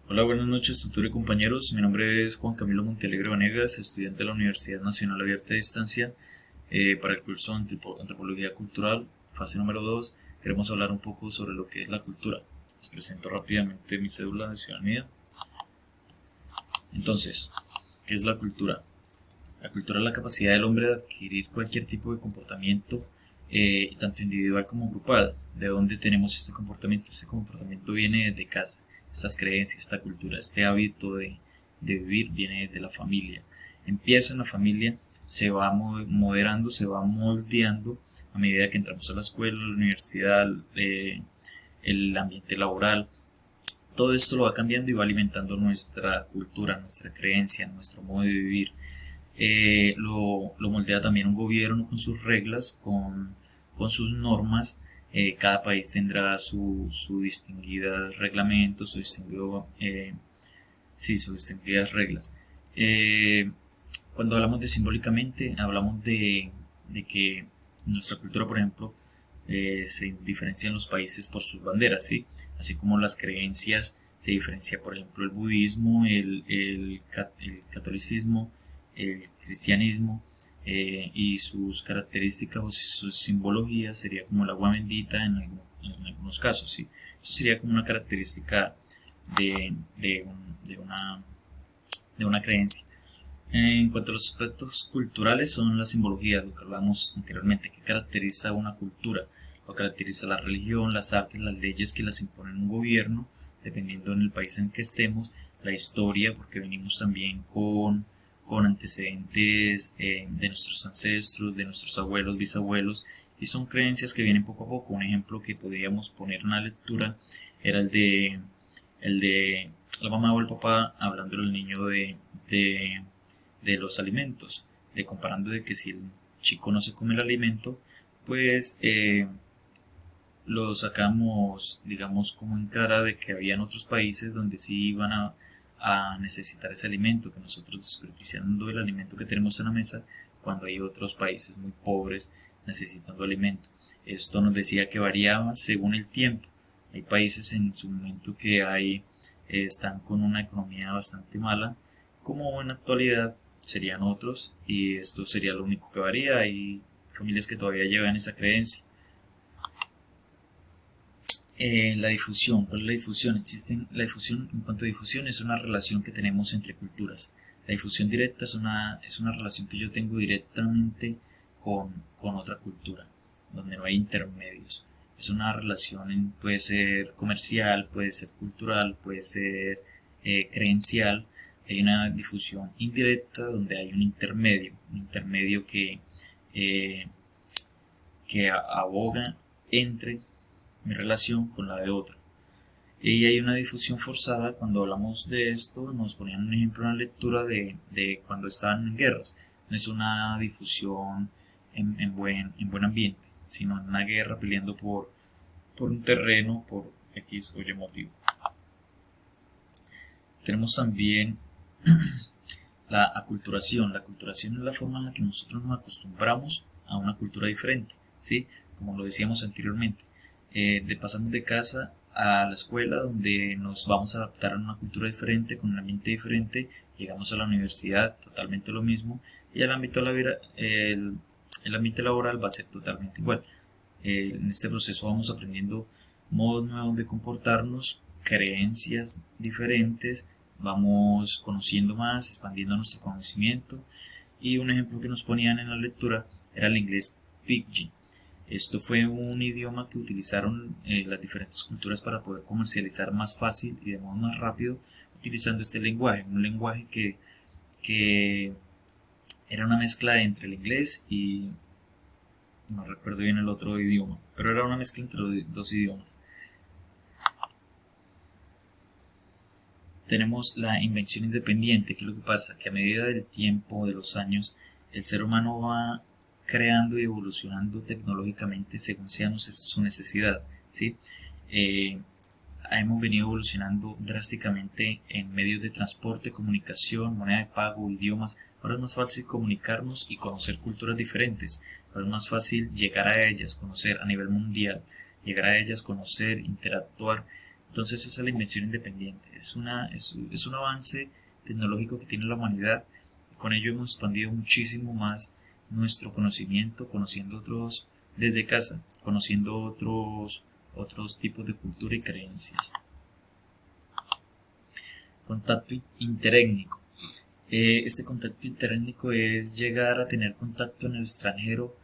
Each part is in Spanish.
Hola, buenas noches, tutor y compañeros. Mi nombre es Juan Camilo Montealegre Vanegas, estudiante de la Universidad Nacional Abierta de Distancia. Para el curso de Antropología Cultural, fase número 2, queremos hablar un poco sobre lo que es la cultura. Les presento rápidamente mi cédula de ciudadanía. Entonces, ¿qué es la cultura? La cultura es la capacidad del hombre de adquirir cualquier tipo de comportamiento, tanto individual como grupal. ¿De dónde tenemos este comportamiento? Este comportamiento viene de casa. Estas creencias, esta cultura, este hábito de vivir viene de la familia. Empieza en la familia, se va moderando, se va moldeando a medida que entramos a la escuela, a la universidad, el ambiente laboral. Todo esto lo va cambiando y va alimentando nuestra cultura, nuestra creencia, nuestro modo de vivir. Lo moldea también un gobierno con sus reglas, con sus normas. Cada país tendrá su distinguida reglamento, sus distinguidas reglas. Eh, Cuando hablamos de simbólicamente, hablamos de que nuestra cultura, por ejemplo, se diferencia en los países por sus banderas, ¿sí? Así como las creencias se diferencia, por ejemplo, el budismo, el catolicismo, el cristianismo, y sus características o sus simbologías sería como el agua bendita en algunos casos, ¿sí? Eso sería como una característica de, de, un- de una, de una creencia. En cuanto a los aspectos culturales, son las simbologías, lo que hablamos anteriormente, que caracteriza una cultura. Lo caracteriza la religión, las artes, las leyes que las impone un gobierno, dependiendo en el país en que estemos, la historia, porque venimos también con antecedentes de nuestros ancestros, de nuestros abuelos, bisabuelos, y son creencias que vienen poco a poco. Un ejemplo que podríamos poner en la lectura era el de la mamá o el papá hablando al niño de de los alimentos, de comparando de que si el chico no se come el alimento, pues lo sacamos, digamos, como en cara de que habían otros países donde sí iban a necesitar ese alimento, que nosotros desperdiciando el alimento que tenemos en la mesa, cuando hay otros países muy pobres necesitando alimento. Esto nos decía que variaba según el tiempo. Hay países en su momento que están con una economía bastante mala, como en la actualidad serían otros, y esto sería lo único que varía. Hay familias que todavía llevan esa creencia. La difusión, ¿cuál es la difusión? La difusión, en cuanto a difusión, es una relación que tenemos entre culturas. La difusión directa es una relación que yo tengo directamente con otra cultura, donde no hay intermedios. Es una relación, puede ser comercial, puede ser cultural, puede ser creencial. Hay una difusión indirecta donde hay un intermedio eh, que aboga entre mi relación con la de otra. Y hay una difusión forzada. Cuando hablamos de esto, nos ponían un ejemplo en la lectura de cuando estaban en guerras. No es una difusión en buen ambiente, sino en una guerra peleando por un terreno, por X o Y motivo. Tenemos también la aculturación. La aculturación es la forma en la que nosotros nos acostumbramos a una cultura diferente, ¿sí? Como lo decíamos anteriormente. Pasamos de casa a la escuela, donde nos vamos a adaptar a una cultura diferente, con un ambiente diferente. Llegamos a la universidad, totalmente lo mismo. Y el ambiente laboral va a ser totalmente igual. En este proceso vamos aprendiendo modos nuevos de comportarnos, creencias diferentes, vamos conociendo más, expandiendo nuestro conocimiento. Y un ejemplo que nos ponían en la lectura era el inglés Pidgin. Esto fue un idioma que utilizaron las diferentes culturas para poder comercializar más fácil y de modo más rápido, utilizando este lenguaje, un lenguaje que era una mezcla entre el inglés y no recuerdo bien el otro idioma, pero era una mezcla entre los dos idiomas. Tenemos la invención independiente. ¿Qué es lo que pasa? Que a medida del tiempo, de los años, el ser humano va creando y evolucionando tecnológicamente según sea su necesidad, ¿sí? Eh, Hemos venido evolucionando drásticamente en medios de transporte, comunicación, moneda de pago, idiomas. Ahora es más fácil comunicarnos y conocer culturas diferentes. Ahora es más fácil llegar a ellas, conocer a nivel mundial, llegar a ellas, conocer, interactuar Entonces esa es la invención independiente, es un avance tecnológico que tiene la humanidad. Con ello hemos expandido muchísimo más nuestro conocimiento, conociendo otros desde casa, conociendo otros tipos de cultura y creencias. Contacto interétnico. Este contacto interétnico es llegar a tener contacto en el extranjero,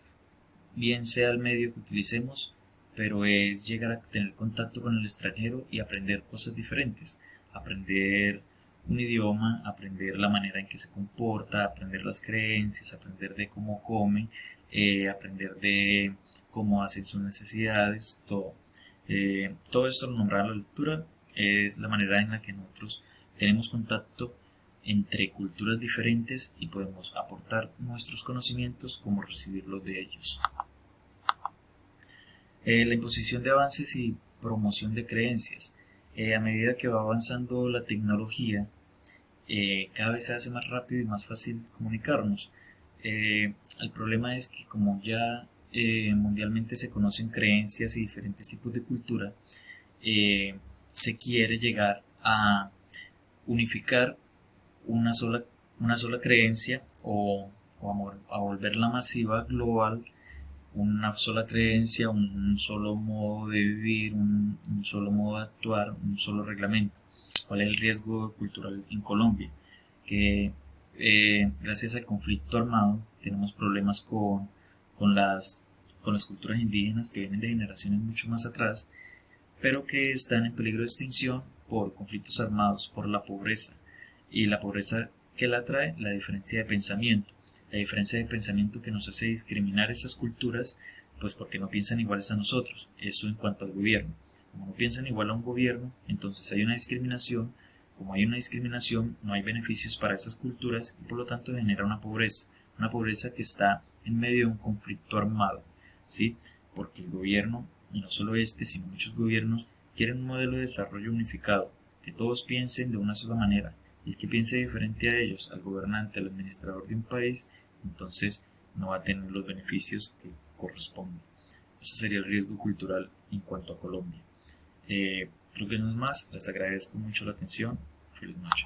bien sea el medio que utilicemos, pero es llegar a tener contacto con el extranjero y aprender cosas diferentes, aprender un idioma, aprender la manera en que se comporta, aprender las creencias, aprender de cómo come, aprender de cómo hacen sus necesidades, todo. Todo esto lo nombraba la lectura, es la manera en la que nosotros tenemos contacto entre culturas diferentes y podemos aportar nuestros conocimientos como recibirlos de ellos. La imposición de avances y promoción de creencias. A medida que va avanzando la tecnología, cada vez se hace más rápido y más fácil comunicarnos. El problema es que como ya mundialmente se conocen creencias y diferentes tipos de cultura, se quiere llegar a unificar una sola, una sola creencia o a volverla masiva, global, una sola creencia, un solo modo de vivir, un solo modo de actuar, un solo reglamento. ¿Cuál es el riesgo cultural en Colombia? Que gracias al conflicto armado tenemos problemas con las culturas indígenas que vienen de generaciones mucho más atrás, pero que están en peligro de extinción por conflictos armados, por la pobreza. Y la pobreza que la trae, la diferencia de pensamiento. La diferencia de pensamiento que nos hace discriminar esas culturas, pues porque no piensan iguales a nosotros. Eso en cuanto al gobierno. Como no piensan igual a un gobierno, entonces hay una discriminación. Como hay una discriminación, no hay beneficios para esas culturas y por lo tanto genera una pobreza que está en medio de un conflicto armado, ¿sí? Porque el gobierno, y no solo este, sino muchos gobiernos, quieren un modelo de desarrollo unificado, que todos piensen de una sola manera, y el que piense diferente a ellos, al gobernante, al administrador de un país, entonces no va a tener los beneficios que corresponden. Ese sería el riesgo cultural en cuanto a Colombia. Creo que no es más, les agradezco mucho la atención, feliz noche.